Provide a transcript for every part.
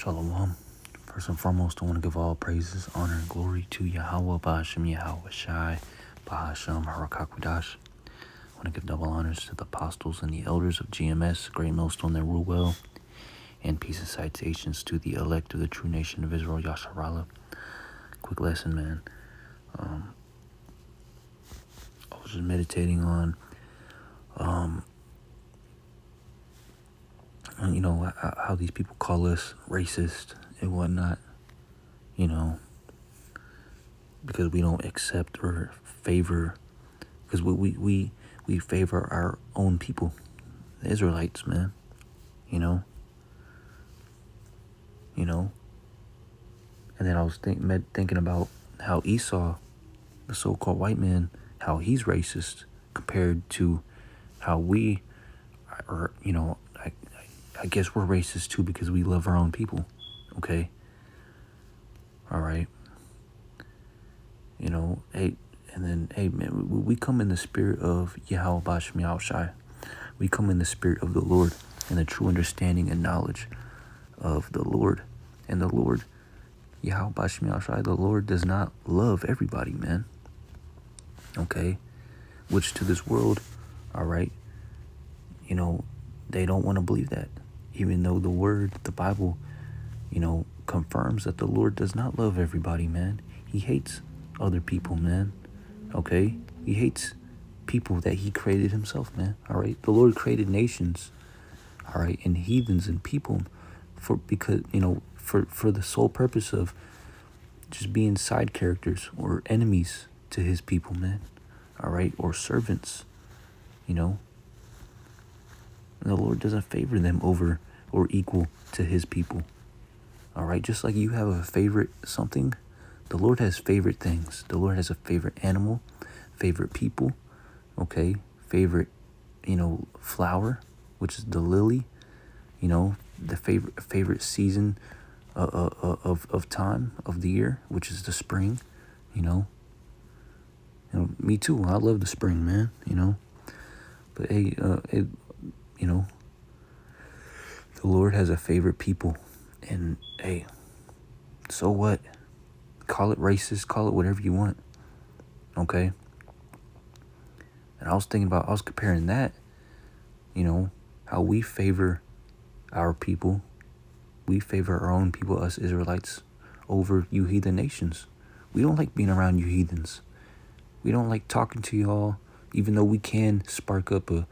Shalom. First and foremost, I want to give all praises, honor, and glory to Yahweh, Ba'ashem Yahweh Shai, Ba'ashem Harakakwadash. I want to give double honors to the apostles and the elders of GMS, Great Millstone that rule well, and peace and citations to the elect of the true nation of Israel, Yasharallah. Quick lesson, man. I was just meditating on, how these people call us racist and whatnot, because we don't accept or favor, because we favor our own people, the Israelites, man, and then I was thinking about how Esau, the so-called white man, how he's racist compared to how we are, I guess we're racist too because we love our own people, okay? All right. Hey, man, we come in the spirit of Yahweh Ba'ashem Yahweh Shai. We come in the spirit of the Lord and the true understanding and knowledge of the Lord. And the Lord, Yahweh Ba'ashem Yahweh Shai, the Lord does not love everybody, man. Okay? Which to this world, all right, they don't want to believe that. Even though the word, the Bible, confirms that the Lord does not love everybody, man. He hates other people, man. Okay? He hates people that he created himself, man. All right? The Lord created nations, all right, and heathens and people for the sole purpose of just being side characters or enemies to his people, man. All right? Or servants, And the Lord doesn't favor them over or equal to his people. All right? Just like you have a favorite something, the Lord has favorite things. The Lord has a favorite animal, favorite people, okay? Favorite, flower, which is the lily, the favorite season of time of the year, which is the spring, me too. I love the spring, man, But hey, the Lord has a favorite people, and hey, so what? Call it racist, call it whatever you want, okay? And I was comparing that, how we favor our people, we favor our own people, us Israelites, over you heathen nations. We don't like being around you heathens. We don't like talking to y'all, even though we can spark up a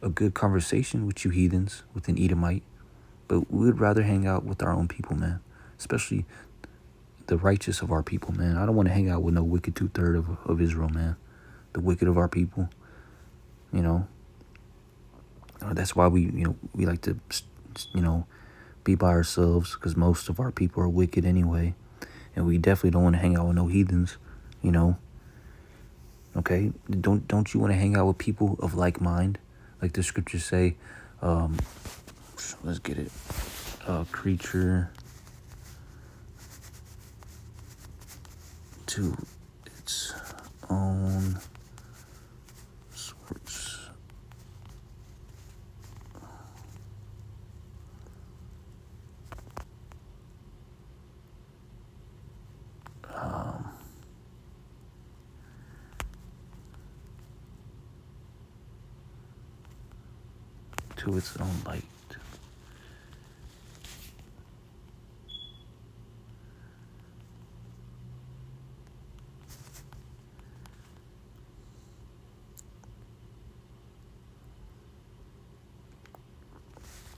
good conversation with you heathens, with an Edomite. But we would rather hang out with our own people, man. Especially the righteous of our people, man. I don't want to hang out with no wicked 2/3 of Israel, man. The wicked of our people, That's why we like to, be by ourselves, because most of our people are wicked anyway. And we definitely don't want to hang out with no heathens, Okay? Don't you want to hang out with people of like mind? Like the scriptures say, let's get it. Creature to its own sorts. To its own light.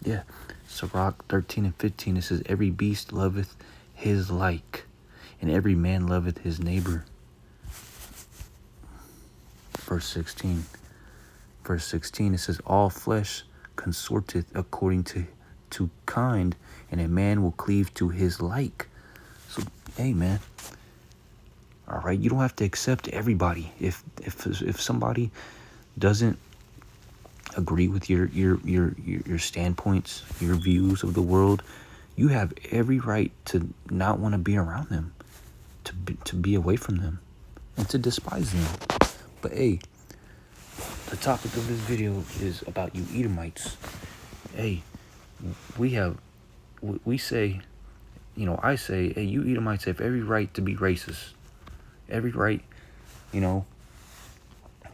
Yeah, Sirach 13 and 15, it says, every beast loveth his like, and every man loveth his neighbor. Verse 16, it says, all flesh consorteth according to kind, and a man will cleave to his like. So, hey, man, all right, you don't have to accept everybody. If somebody doesn't agree with your standpoints, your views of the world, you have every right to not want to be around them, to be away from them, and to despise them. But hey, the topic of this video is about you Edomites. Hey, we say I say, hey, you Edomites have every right to be racist, every right, you know,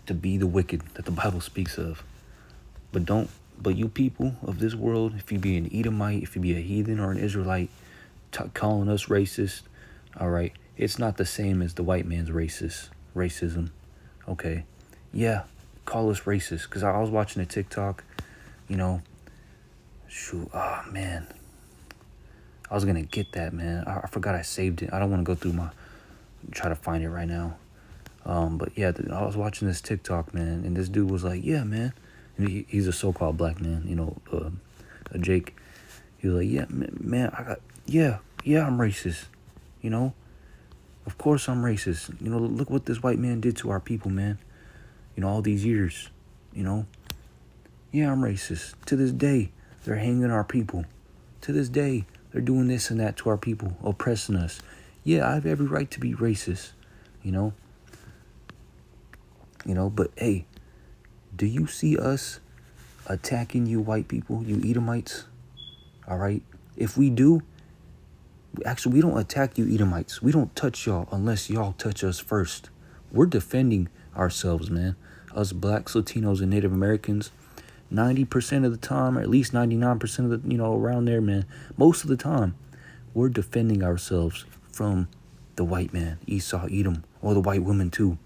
to be the wicked that the Bible speaks of. But don't, but you people of this world, if you be an Edomite, if you be a heathen or an Israelite, calling us racist, all right, it's not the same as the white man's racism, okay? Yeah, call us racist, because I was watching a TikTok, shoot, oh, man. I was going to get that, man. I forgot I saved it. I don't want to go through try to find it right now. But yeah, I was watching this TikTok, man, and this dude was like, yeah, man. And he's a so-called black man, Jake. He was like, yeah, man, I'm racist. Of course I'm racist. Look what this white man did to our people, man. All these years, Yeah, I'm racist. To this day, they're hanging our people. To this day, they're doing this and that to our people, oppressing us. Yeah, I have every right to be racist, But hey, do you see us attacking you white people, you Edomites? All right? If we do, actually, we don't attack you Edomites. We don't touch y'all unless y'all touch us first. We're defending ourselves, man. Us blacks, Latinos, and Native Americans, 90% of the time, or at least 99% of the, around there, man, most of the time, we're defending ourselves from the white man, Esau, Edom, or the white woman too,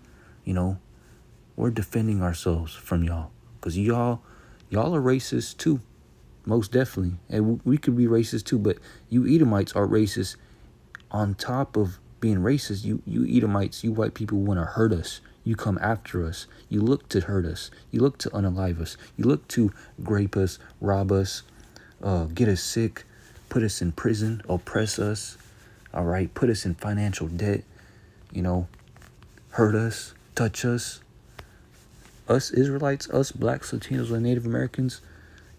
We're defending ourselves from y'all, because y'all are racist too, most definitely. And we could be racist too, but you Edomites are racist on top of being racist. You Edomites, you white people want to hurt us. You come after us. You look to hurt us. You look to unalive us. You look to grape us, rob us, get us sick, put us in prison, oppress us, all right, put us in financial debt, hurt us, touch us. Us Israelites, us blacks, Latinos, and Native Americans,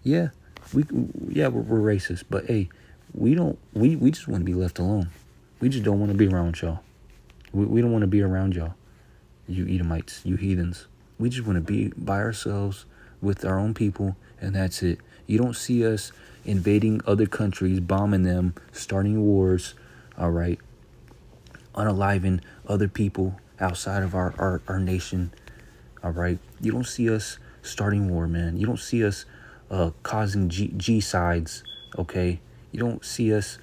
we're racist. But hey, we just want to be left alone. We just don't want to be around y'all. We don't want to be around y'all, you Edomites, you heathens. We just want to be by ourselves with our own people, and that's it. You don't see us invading other countries, bombing them, starting wars, all right, unaliving other people outside of our nation, all right. You don't see us starting war, man. You don't see us causing G-sides, okay? You don't see us,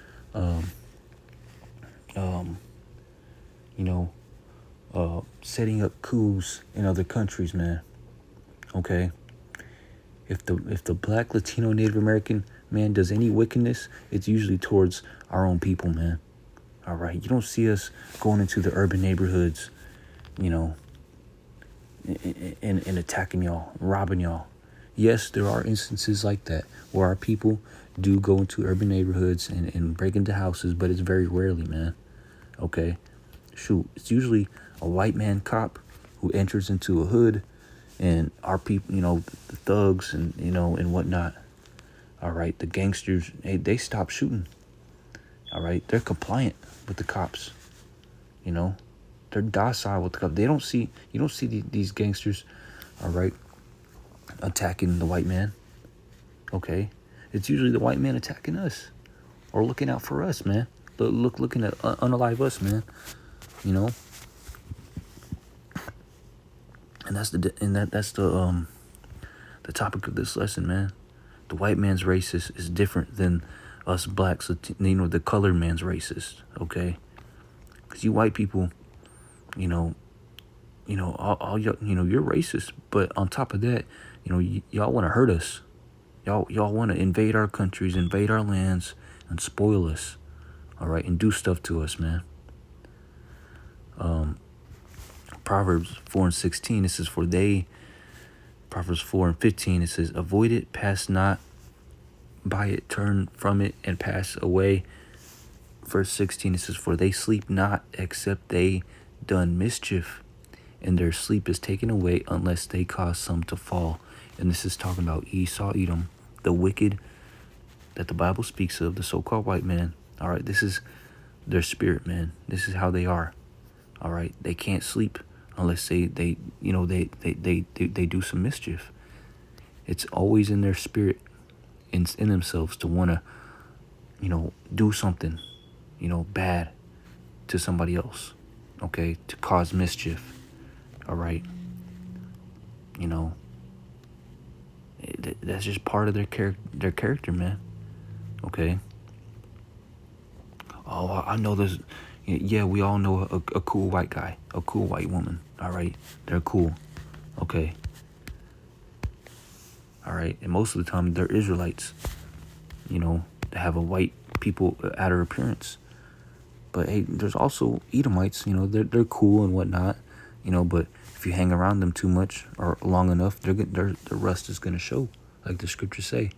setting up coups in other countries, man. Okay? If the black, Latino, Native American man does any wickedness, it's usually towards our own people, man. All right? You don't see us going into the urban neighborhoods, and attacking y'all, robbing y'all. Yes, there are instances like that where our people do go into urban neighborhoods and break into houses, but it's very rarely, man. Okay? Shoot, it's usually a white man cop who enters into a hood, and our people, the thugs and, and whatnot. All right? The gangsters, they stop shooting. All right? They're compliant with the cops, They're docile with the cops. You don't see these gangsters, all right, attacking the white man. Okay, it's usually the white man attacking us, or looking out for us, man. Looking to unalive us, man. And that's the topic of this lesson, man. The white man's racist is different than us blacks. The colored man's racist. Okay, because you white people, all you're racist, but on top of that, y'all want to hurt us. Y'all want to invade our countries, invade our lands, and spoil us, all right, and do stuff to us, man. Proverbs 4:16, it says, Proverbs 4:15, it says, avoid it, pass not by it, turn from it, and pass away. Verse 16, it says, for they sleep not, except they done mischief, and their sleep is taken away unless they cause some to fall. And this is talking about Esau, Edom, the wicked that the Bible speaks of, the so-called white man. All right, this is their spirit, man. This is how they are. All right, they can't sleep unless they do some mischief. It's always in their spirit, in themselves, to want to, do something. bad to somebody else, okay, to cause mischief, all right? You know, that's just part of their character, man, okay? Oh, I know this. Yeah, we all know a cool white guy, a cool white woman, all right? They're cool, okay? All right, and most of the time they're Israelites, they have a white people outer appearance. But hey, there's also Edomites, they're cool and whatnot, but if you hang around them too much or long enough, their rust is gonna show, like the scriptures say,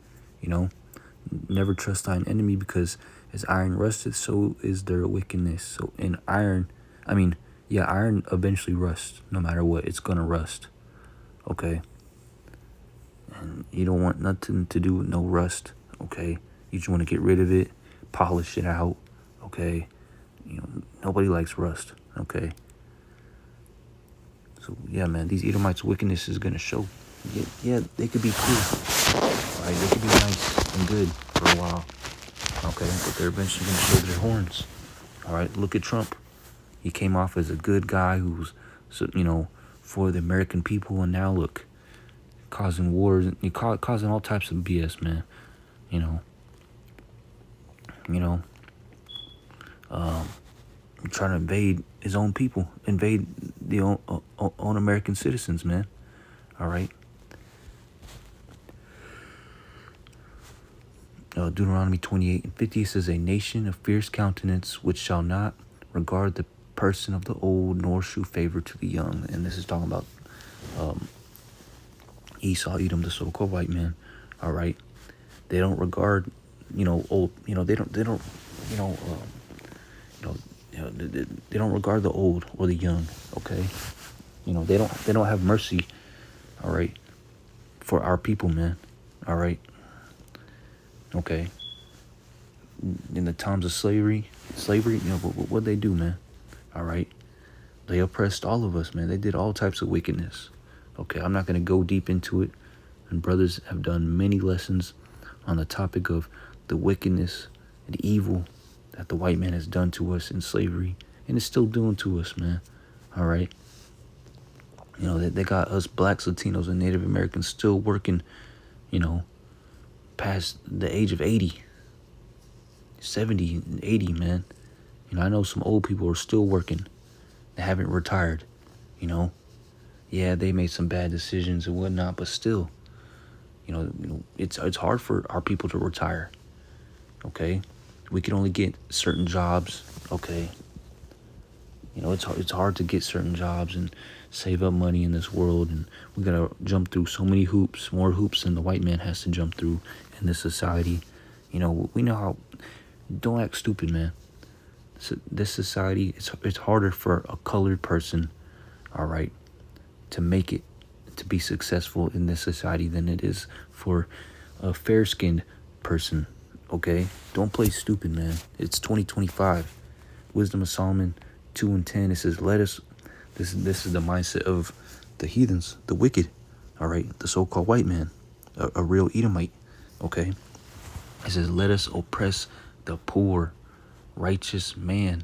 never trust thine enemy, because as iron rusted, so is their wickedness. So in iron, iron eventually rusts, no matter what, it's gonna rust, okay? And you don't want nothing to do with no rust, okay? You just want to get rid of it, polish it out, okay? Nobody likes rust, okay? So, yeah, man, these Edomites' wickedness is going to show. Yeah, they could be cool, right? They could be nice and good for a while, okay? But they're eventually going to show their horns, all right? Look at Trump. He came off as a good guy who's, for the American people, and now look, causing wars, causing all types of BS, man, trying to invade his own people, invade the own American citizens, man. All right. Deuteronomy 28:50 says, "A nation of fierce countenance, which shall not regard the person of the old, nor shew favor to the young." And this is talking about Esau, Edom, the so-called white man. All right. They don't regard, old. They don't. They don't regard the old or the young, okay? They don't have mercy, all right, for our people, man, all right? Okay. In the times of slavery, what they do, man, all right? They oppressed all of us, man. They did all types of wickedness, okay? I'm not going to go deep into it, and brothers have done many lessons on the topic of the wickedness and evil that the white man has done to us in slavery, and is still doing to us, man. All right. They got us blacks, Latinos, and Native Americans still working, past the age of 80, 70, and 80, man. I know some old people are still working. They haven't retired, Yeah, they made some bad decisions and whatnot, but still, it's hard for our people to retire, okay? We can only get certain jobs, okay? It's hard to get certain jobs and save up money in this world, and we gotta jump through so many hoops, more hoops than the white man has to jump through in this society. We know how. Don't act stupid, man. This society, it's harder for a colored person, all right, to make it, to be successful in this society than it is for a fair-skinned person, okay? Don't play stupid, man. It's 2025. Wisdom of Solomon 2:10. It says, this is the mindset of the heathens, the wicked, all right? The so-called white man, a real Edomite, okay? It says, "Let us oppress the poor, righteous man.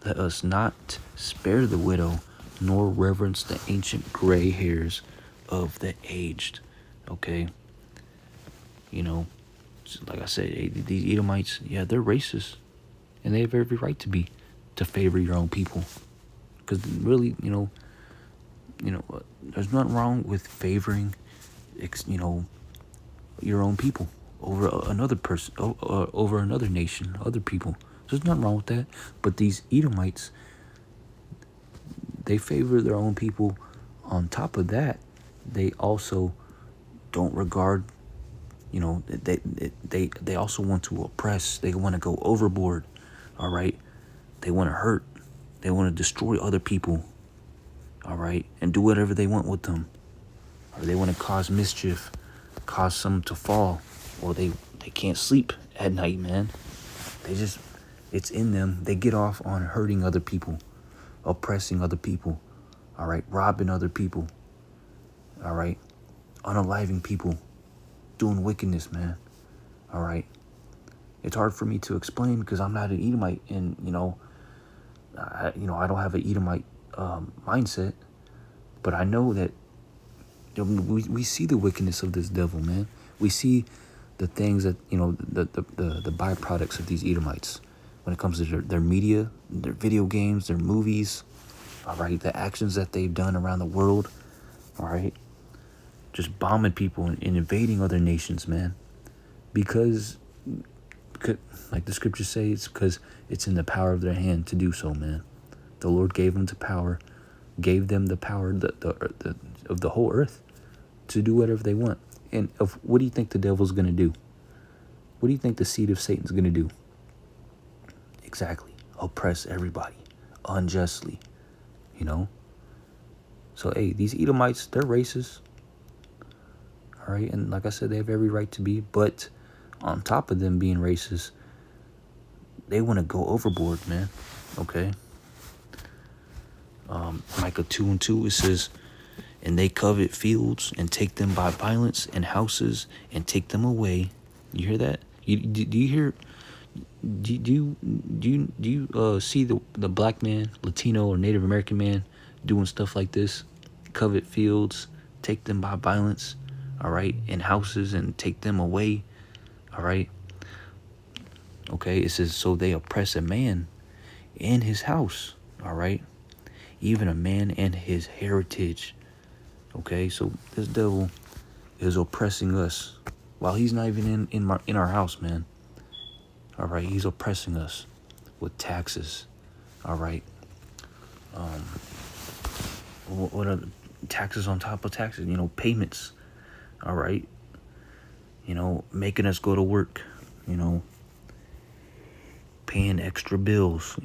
Let us not spare the widow, nor reverence the ancient gray hairs of the aged." Okay? Like I said, these Edomites, yeah, they're racist. And they have every right to be, to favor your own people. Because really, there's nothing wrong with favoring, your own people over another person, over another nation, other people. There's nothing wrong with that. But these Edomites, they favor their own people. On top of that, they also don't regard, they also want to oppress. They want to go overboard, all right? They want to hurt. They want to destroy other people, all right? And do whatever they want with them. Or they want to cause mischief, cause some to fall, or they can't sleep at night, man. It's in them. They get off on hurting other people, oppressing other people, all right? Robbing other people, all right? Unaliving people, doing wickedness, man, all right? It's hard for me to explain because I'm not an Edomite, and I don't have an Edomite mindset. But I know that we see the wickedness of this devil, man. We see the things that the byproducts of these Edomites when it comes to their media, their video games, their movies. All right, the actions that they've done around the world. All right, just bombing people and invading other nations, man. Because like the scriptures say, it's because it's in the power of their hand to do so, man. The Lord gave them the power of the whole earth to do whatever they want. And what do you think the devil's going to do? What do you think the seed of Satan's going to do? Exactly. Oppress everybody unjustly, So, hey, these Edomites, they're racist. All right. And like I said, they have every right to be. But on top of them being racist, they want to go overboard, man. Okay. Micah 2:2, it says, and they covet fields and take them by violence, and houses and take them away. You hear that? Do you hear? Do you see the black man, Latino or Native American man doing stuff like this? Covet fields, take them by violence, all right, and houses and take them away, all right. Okay, it says, so they oppress a man in his house, all right, even a man and his heritage. Okay, so this devil is oppressing us while he's not even in our house, man. All right, he's oppressing us with taxes. All right. What are the taxes on top of taxes? Payments. All right. Making us go to work. Paying extra bills.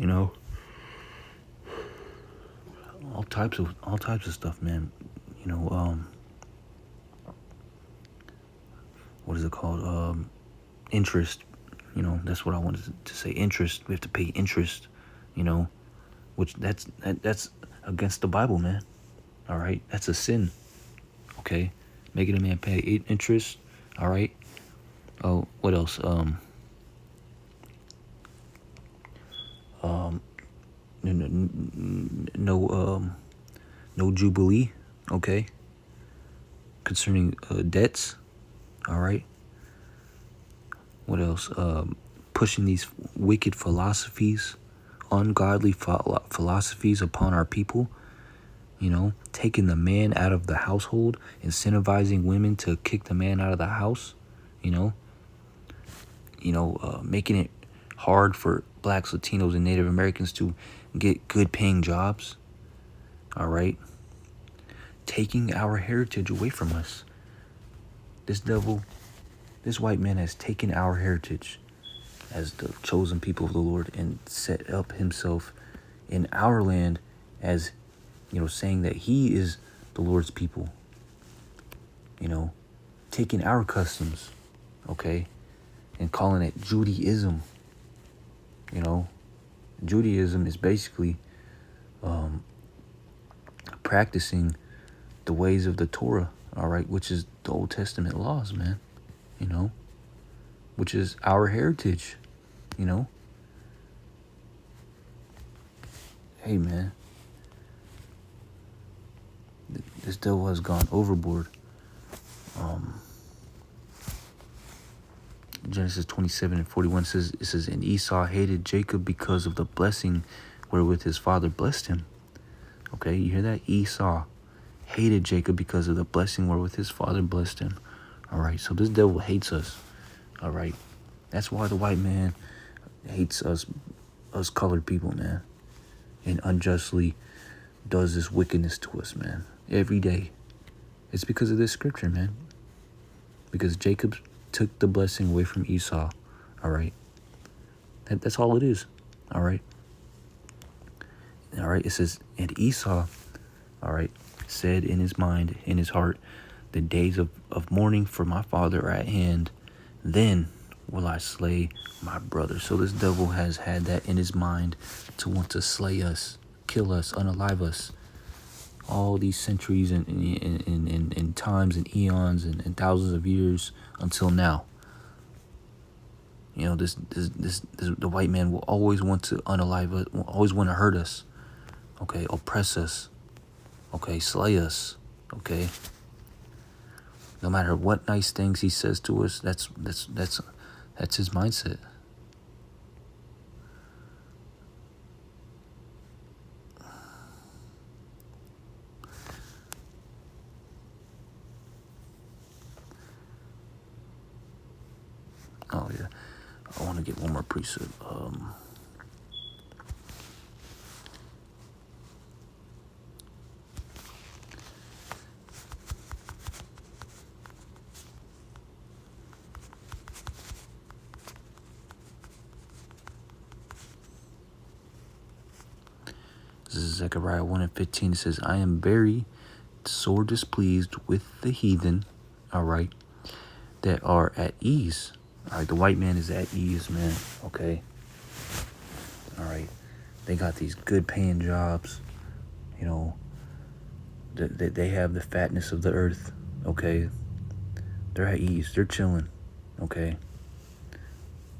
All types of stuff, man. What is it called? Interest. That's what I wanted to say. Interest. We have to pay interest. Which that's against the Bible, man. All right, that's a sin. Okay, making a man pay interest. All right. Oh, what else? No jubilee. Okay. Concerning debts. All right. What else? Pushing these wicked philosophies, ungodly philosophies upon our people. Taking the man out of the household, incentivizing women to kick the man out of the house. Making it hard for blacks, Latinos, and Native Americans to get good paying jobs. All right. Taking our heritage away from us. This white man has taken our heritage as the chosen people of the Lord and set up himself in our land as, saying that he is the Lord's people. Taking our customs, okay, and calling it Judaism. Judaism is basically practicing the ways of the Torah, all right, which is the Old Testament laws, man, which is our heritage, Hey, man, this devil has gone overboard. Genesis 27:41 says, and Esau hated Jacob because of the blessing wherewith his father blessed him. Okay, you hear that? Esau hated Jacob because of the blessing wherewith his father blessed him. All right, so this devil hates us. All right, that's why the white man hates us colored people, man, and unjustly does this wickedness to us, man, every day. It's because of this scripture, man. Because Jacob took the blessing away from Esau. All right. That's all it is. All right. All right. It says, and Esau, all right, said in his mind, in his heart, the days of mourning for my father are at hand. Then will I slay my brother. So this devil has had that in his mind to want to slay us, kill us, unalive us. All these centuries and times and eons and thousands of years until now. You know, the white man will always want to unalive us, will always want to hurt us, okay, oppress us, okay, slay us, okay. No matter what nice things he says to us, that's his mindset. Oh yeah, I want to get one more precept. This is Zechariah 1:15. It says, I am very sore displeased with the heathen, all right, that are at ease. All right, the white man is at ease, man, okay? All right, they got these good paying jobs, you know, they have the fatness of the earth, okay? They're at ease, they're chilling, okay?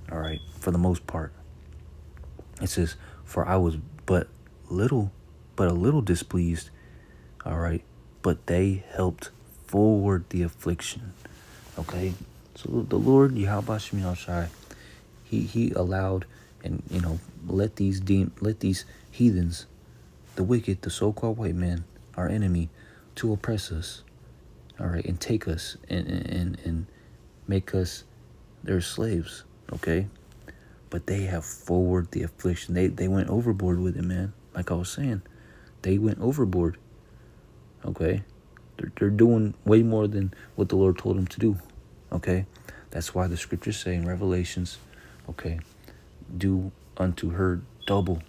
All right, for the most part. It says, for I was but a little displeased, all right, but they helped forward the affliction, okay? So the Lord, Yahweh Shem Shai, he allowed and, you know, let these heathens, the wicked, the so-called white man, our enemy, to oppress us, all right, and take us and make us their slaves, okay? But they have forward the affliction. They went overboard with it, man. Like I was saying, they went overboard, okay? They're doing way more than what the Lord told them to do, okay? That's why the scriptures say in Revelations, okay, do unto her double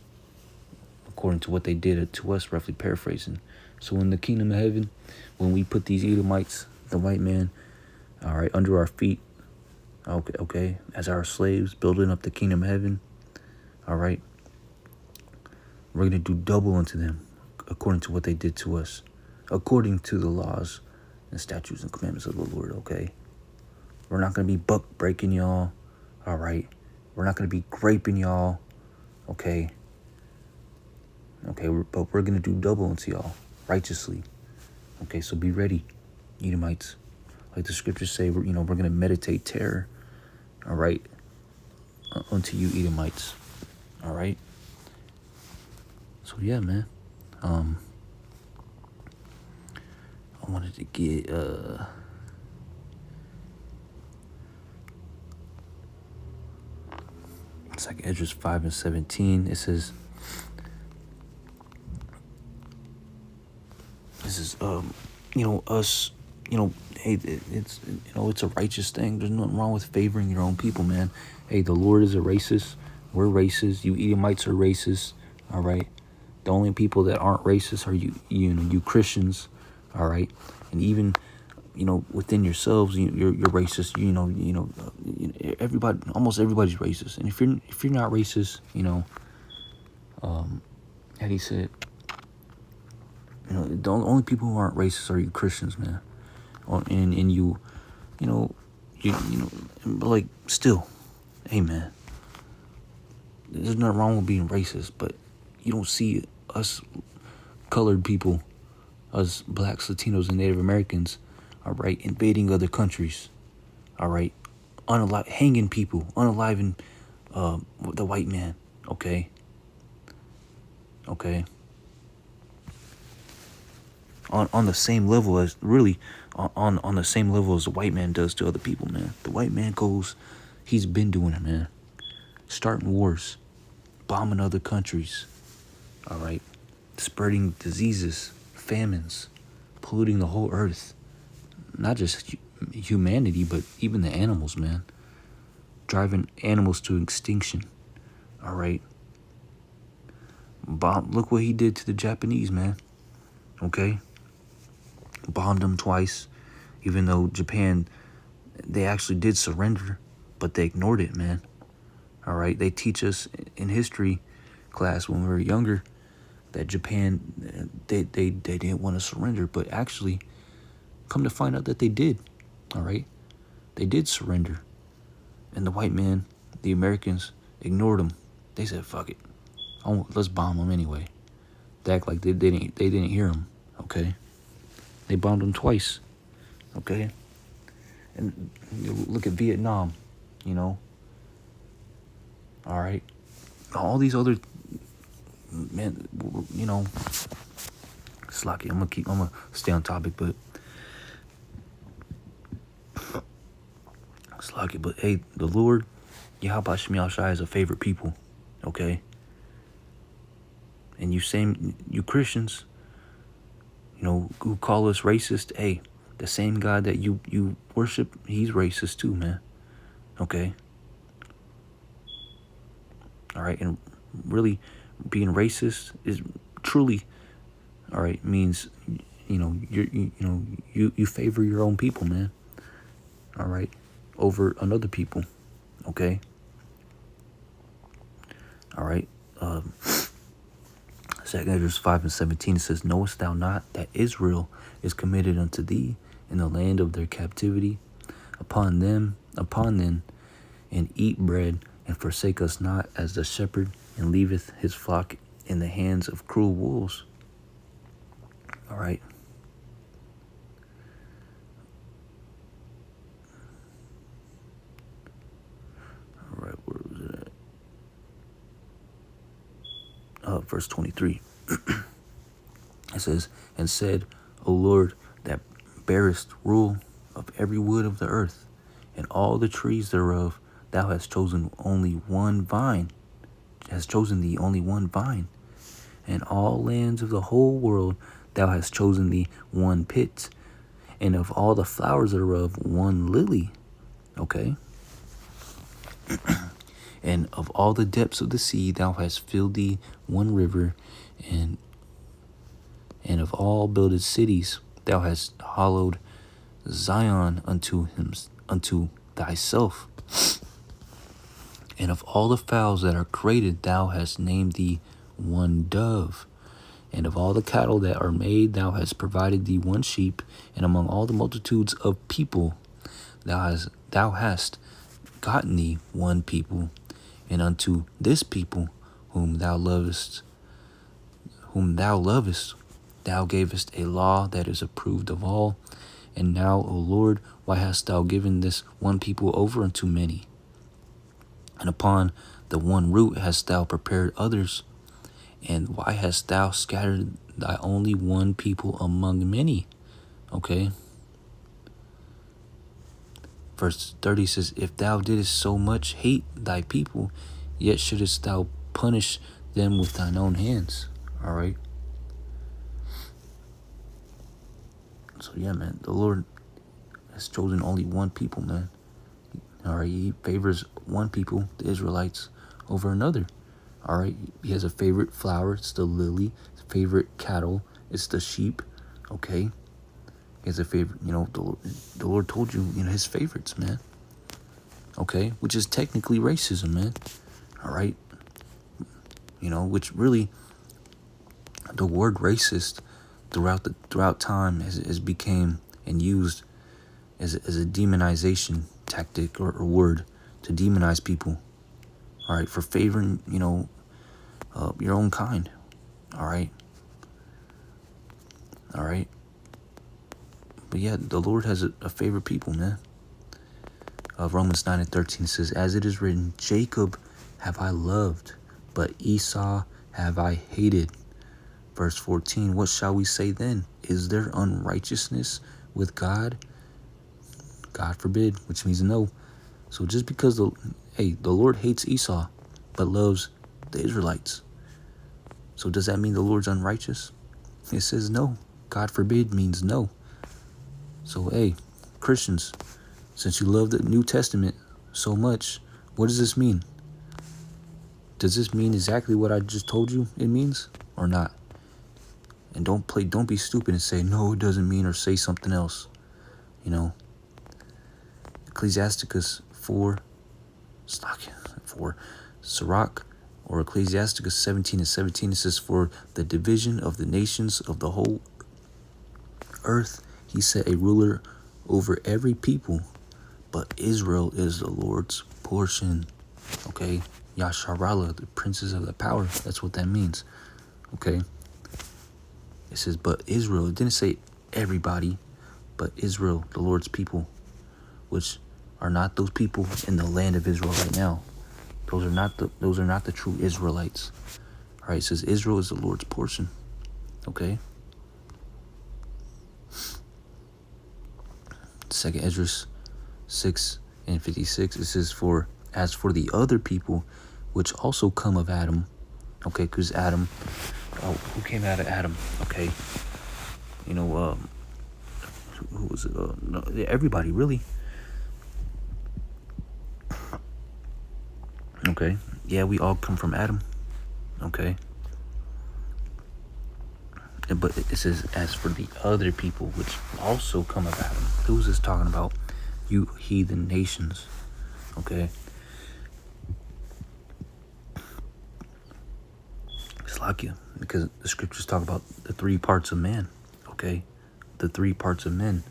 according to what they did to us, roughly paraphrasing. So in the kingdom of heaven, when we put these Edomites, the white man, all right, under our feet, okay, as our slaves, building up the kingdom of heaven, all right, we're going to do double unto them according to what they did to us, according to the laws and statutes and commandments of the Lord, okay? We're not going to be buck breaking y'all, all right? We're not going to be graping y'all, okay? Okay, but we're going to do double unto y'all righteously, okay? So be ready, Edomites. Like the scriptures say, we're going to meditate terror, all right, unto you Edomites, all right? So yeah, man, I wanted to get, it's like Esdras 5:17. It says, this is, us, hey, it's, it's a righteous thing. There's nothing wrong with favoring your own people, man. Hey, the Lord is a racist. We're racist. You Edomites are racist, all right? The only people that aren't racist are you Christians, all right? And even, within yourselves, you're racist. Everybody, almost everybody's racist. And if you're not racist, how do you say it? The only people who aren't racist are you Christians, man. And you like, still, hey, man, there's nothing wrong with being racist, but you don't see us colored people, us blacks, Latinos, and Native Americans, all right, invading other countries, all right, hanging people, unaliving the white man, okay? On the same level as, really, on the same level as the white man does to other people, man. The white man he's been doing it, man. Starting wars, bombing other countries, all right, spreading diseases, famines, polluting the whole earth. Not just humanity, but even the animals, man. Driving animals to extinction, all right. Look what he did to the Japanese, man, okay? Bombed them twice, even though Japan, they actually did surrender, but they ignored it, man. All right, they teach us in history class when we were younger that Japan, they didn't want to surrender, but actually, come to find out that they did. All right, they did surrender, and the white man, the Americans ignored them. They said, fuck it. Let's bomb them anyway. They act like they didn't hear them, okay? They bombed them twice, okay? And look at Vietnam, you know? All right? All these other, man, you know, Slocky, I'm gonna stay on topic, but Slocky, but hey, the Lord, Yahweh Shemi Shai is a favorite people, okay? And you Christians, you know, who call us racist, hey, the same God that you worship, he's racist too, man. Okay? All right, and really being racist is truly, all right, means, you know, you favor your own people, man. All right, over another people. Okay? All right. 2 Ezra 5:17 says, knowest thou not that Israel is committed unto thee in the land of their captivity? Upon them, and eat bread, and forsake us not as the shepherd, and leaveth his flock in the hands of cruel wolves. All right. All right, where was it at? Verse 23. It says, and said, O Lord, that bearest rule of every wood of the earth, and all the trees thereof, thou hast chosen only one vine, and all lands of the whole world thou hast chosen thee one pit, and of all the flowers thereof one lily. Okay? And of all the depths of the sea thou hast filled thee one river, and of all builded cities thou hast hallowed Zion unto thyself. And of all the fowls that are created thou hast named thee one dove. And of all the cattle that are made thou hast provided thee one sheep. And among all the multitudes of people thou hast gotten thee one people. And unto this people whom thou lovest, thou gavest a law that is approved of all. And now, O Lord, why hast thou given this one people over unto many? And upon the one root hast thou prepared others. And why hast thou scattered thy only one people among many? Okay. Verse 30 says, if thou didst so much hate thy people, yet shouldest thou punish them with thine own hands. All right. So yeah, man, the Lord has chosen only one people, man. All right, he favors one people, the Israelites, over another. All right, he has a favorite flower, it's the lily. His favorite cattle, it's the sheep. Okay, he has a favorite, you know, the Lord told you, you know, his favorites, man. Okay, which is technically racism, man. All right, you know, which really, the word racist throughout time has became and used as a demonization tactic or word to demonize people. All right, for favoring, you know, your own kind. All right. But yeah, the Lord has a favorite people, man. Romans 9:13 says, as it is written, Jacob have I loved, but Esau have I hated. Verse 14, what shall we say then? Is there unrighteousness with God? God forbid, which means no. So just because the Lord hates Esau, but loves the Israelites. So does that mean the Lord's unrighteous? It says no. God forbid means no. So hey, Christians, since you love the New Testament so much, what does this mean? Does this mean exactly what I just told you it means or not? And don't be stupid and say, no, it doesn't mean, or say something else. You know, Ecclesiasticus 4, Sirach, or Ecclesiasticus 17:17, it says, for the division of the nations of the whole earth, he set a ruler over every people, but Israel is the Lord's portion. Okay, Yasharala, the princes of the power. That's what that means. Okay. It says, but Israel. It didn't say everybody, but Israel, the Lord's people, which are not those people in the land of Israel right now. Those are not the true Israelites. All right, it says Israel is the Lord's portion. Okay. Second Ezra 6:56. It says, as for the other people, which also come of Adam. Okay, because Adam, who came out of Adam? Okay, who was it? No, everybody really. Okay, yeah, we all come from Adam. Okay. But it says, as for the other people, which also come of Adam. Who's this talking about? You heathen nations. Okay. It's like you, because the scriptures talk about the three parts of man. Okay. The three parts of men,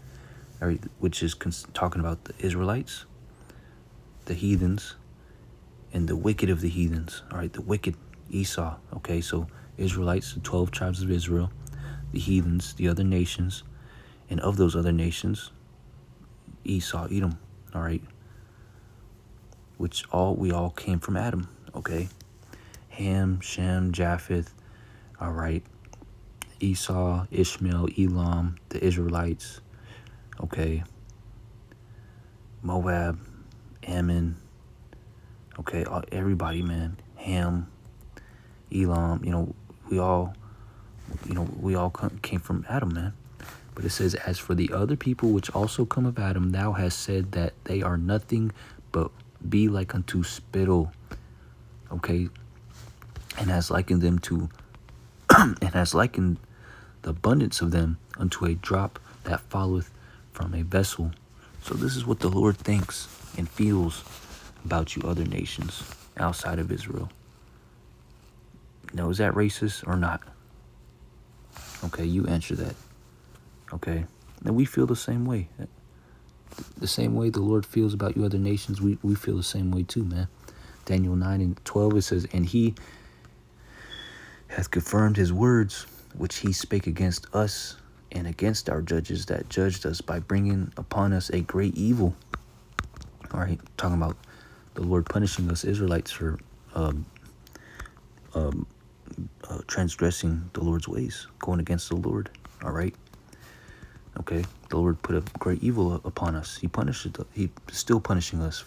which is talking about the Israelites, the heathens, and the wicked of the heathens. All right. The wicked, Esau. Okay. So Israelites, the 12 tribes of Israel, the heathens, the other nations, and of those other nations, Esau, Edom, all right, which we all came from Adam, okay, Ham, Shem, Japheth, all right, Esau, Ishmael, Elam, the Israelites, okay, Moab, Ammon, okay, everybody, man, Ham, Elam, we all came from Adam, man. But it says, as for the other people which also come of Adam, thou hast said that they are nothing but be like unto spittle. Okay. And has likened them to, and has likened the abundance of them unto a drop that falleth from a vessel. So this is what the Lord thinks and feels about you other nations outside of Israel. Now, is that racist or not? Okay, you answer that. Okay. And we feel the same way. The same way the Lord feels about you other nations, we feel the same way too, man. Daniel 9:12, it says, and he hath confirmed his words, which he spake against us and against our judges that judged us by bringing upon us a great evil. All right, talking about the Lord punishing us Israelites for transgressing the Lord's ways, going against the Lord. All right. Okay, the Lord put a great evil upon us. He punished it. He's still punishing us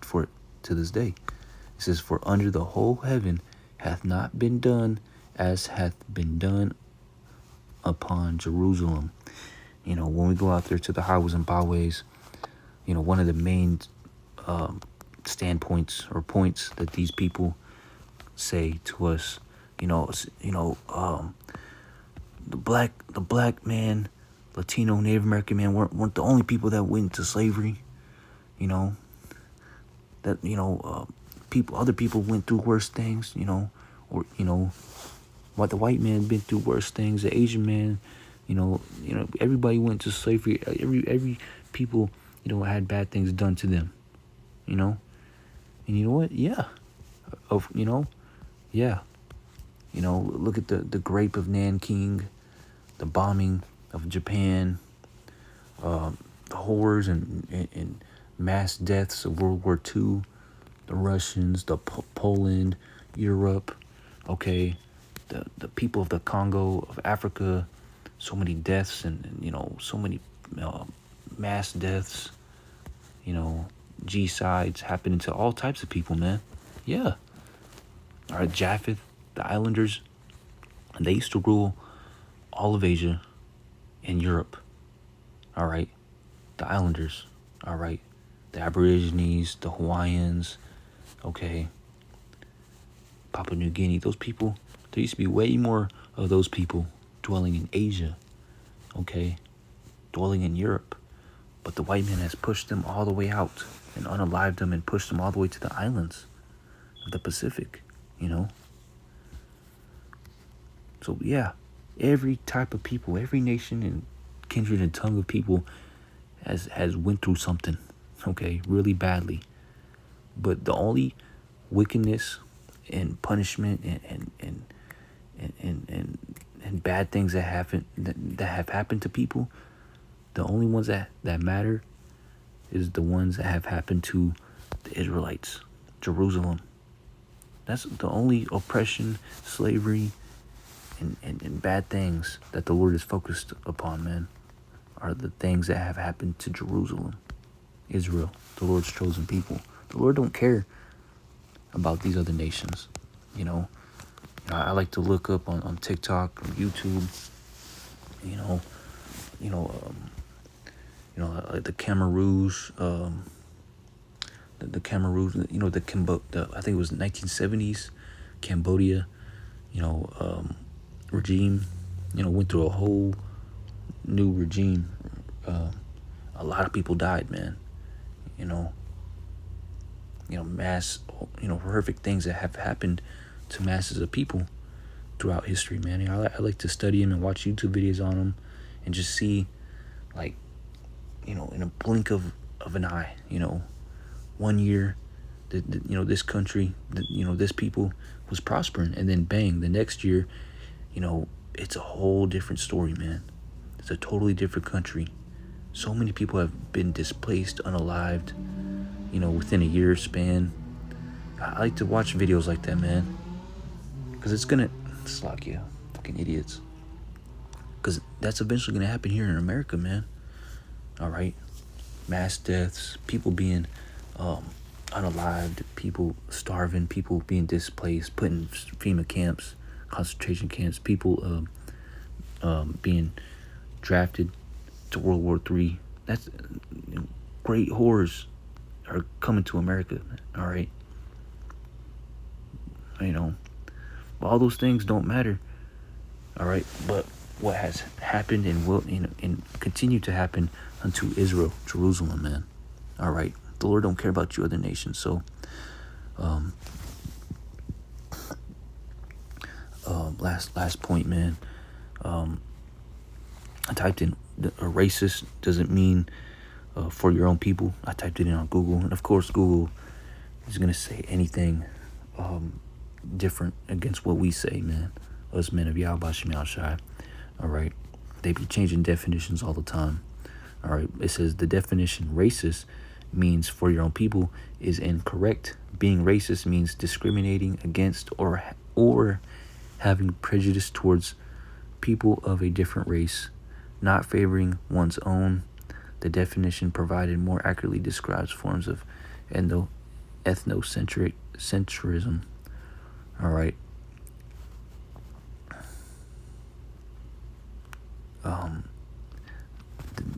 for it to this day. It says, for under the whole heaven hath not been done as hath been done upon Jerusalem. When we go out there to the highways and byways, one of the main standpoints or points that these people say to us, the black man, Latino, Native American man weren't the only people that went into slavery. Other people went through worse things. What the white man been through worse things. The Asian man, everybody went to slavery. Every people, had bad things done to them. And you know what? Yeah, yeah. Look at the rape of Nanking, the bombing of Japan, the horrors and mass deaths of World War II, the Russians, the Poland, Europe, okay, the people of the Congo, of Africa, so many deaths and so many mass deaths, G-sides happening to all types of people, man. Yeah. All right, Japheth, the islanders, they used to rule all of Asia and Europe. All right, the islanders. All right, the Aborigines, the Hawaiians. Okay, Papua New Guinea. Those people. There used to be way more of those people dwelling in Asia. Okay, dwelling in Europe. But the white man has pushed them all the way out and unalived them and pushed them all the way to the islands of the Pacific. So yeah, every type of people, every nation and kindred and tongue of people has went through something, okay, really badly. But the only wickedness and punishment and bad things that happen that have happened to people, the only ones that matter is the ones that have happened to the Israelites, Jerusalem. That's the only oppression, slavery, and bad things that the Lord is focused upon, man, are the things that have happened to Jerusalem, Israel, the Lord's chosen people. The Lord don't care about these other nations, you know. I like to look up on TikTok or YouTube, like the Cameroons, the Cameroons, I think it was 1970s Cambodia, regime, went through a whole new regime. A lot of people died, man. Mass, horrific things that have happened to masses of people throughout history, man. I like to study them and watch YouTube videos on them and just see, like, in a blink of an eye, 1 year, this country, this people was prospering, and then bang, the next year, it's a whole different story, man. It's a totally different country. So many people have been displaced, unalived, within a year span. I like to watch videos like that, man, because it's like, yeah, fucking idiots. Because that's eventually gonna happen here in America, man. All right, mass deaths, people being unalived, people starving, people being displaced, put in FEMA camps, concentration camps, people being drafted to World War III. That's great horrors are coming to America. All right, all those things don't matter. All right, but what has happened and will and continue to happen unto Israel, Jerusalem, man. All right, the Lord don't care about you other nations. So, last point, man. I typed in a racist doesn't mean for your own people. I typed it in on Google, and of course Google is gonna say anything different against what we say, man. Us men of Yahweh Shem Yahushai. All right, they be changing definitions all the time. All right, it says the definition racist means for your own people is incorrect. Being racist means discriminating against or having prejudice towards people of a different race, not favoring one's own. The definition provided more accurately describes forms of ethnocentrism. All right.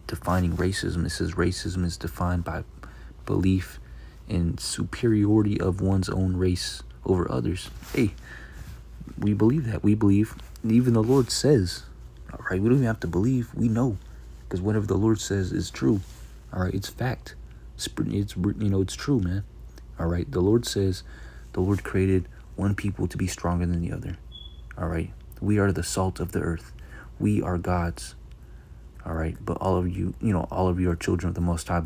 Defining racism, it says racism is defined by belief in superiority of one's own race over others. Hey, we believe that. We believe, even the Lord says, all right, we don't even have to believe. We know, because whatever the Lord says is true. All right, it's fact. It's true, man. All right, the Lord says, the Lord created one people to be stronger than the other. All right, we are the salt of the earth. We are God's. All right, but all of you are children of the Most High,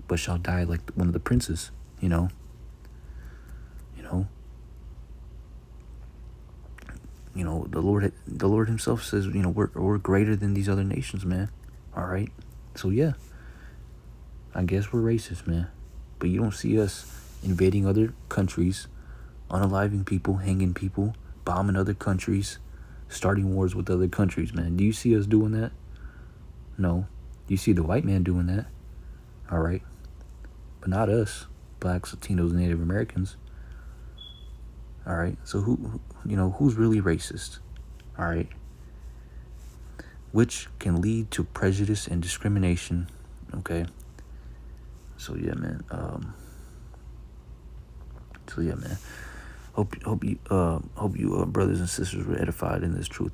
but shall die like one of the princes. The Lord Himself says, we're greater than these other nations, man. All right, so yeah, I guess we're racist, man. But you don't see us invading other countries, unaliving people, hanging people, bombing other countries, starting wars with other countries, man. Do you see us doing that? No. You see the white man doing that. All right. But not us, blacks, Latinos, Native Americans. All right. So who's really racist? All right. Which can lead to prejudice and discrimination. Okay. So yeah, man. Hope you brothers and sisters were edified in this truth,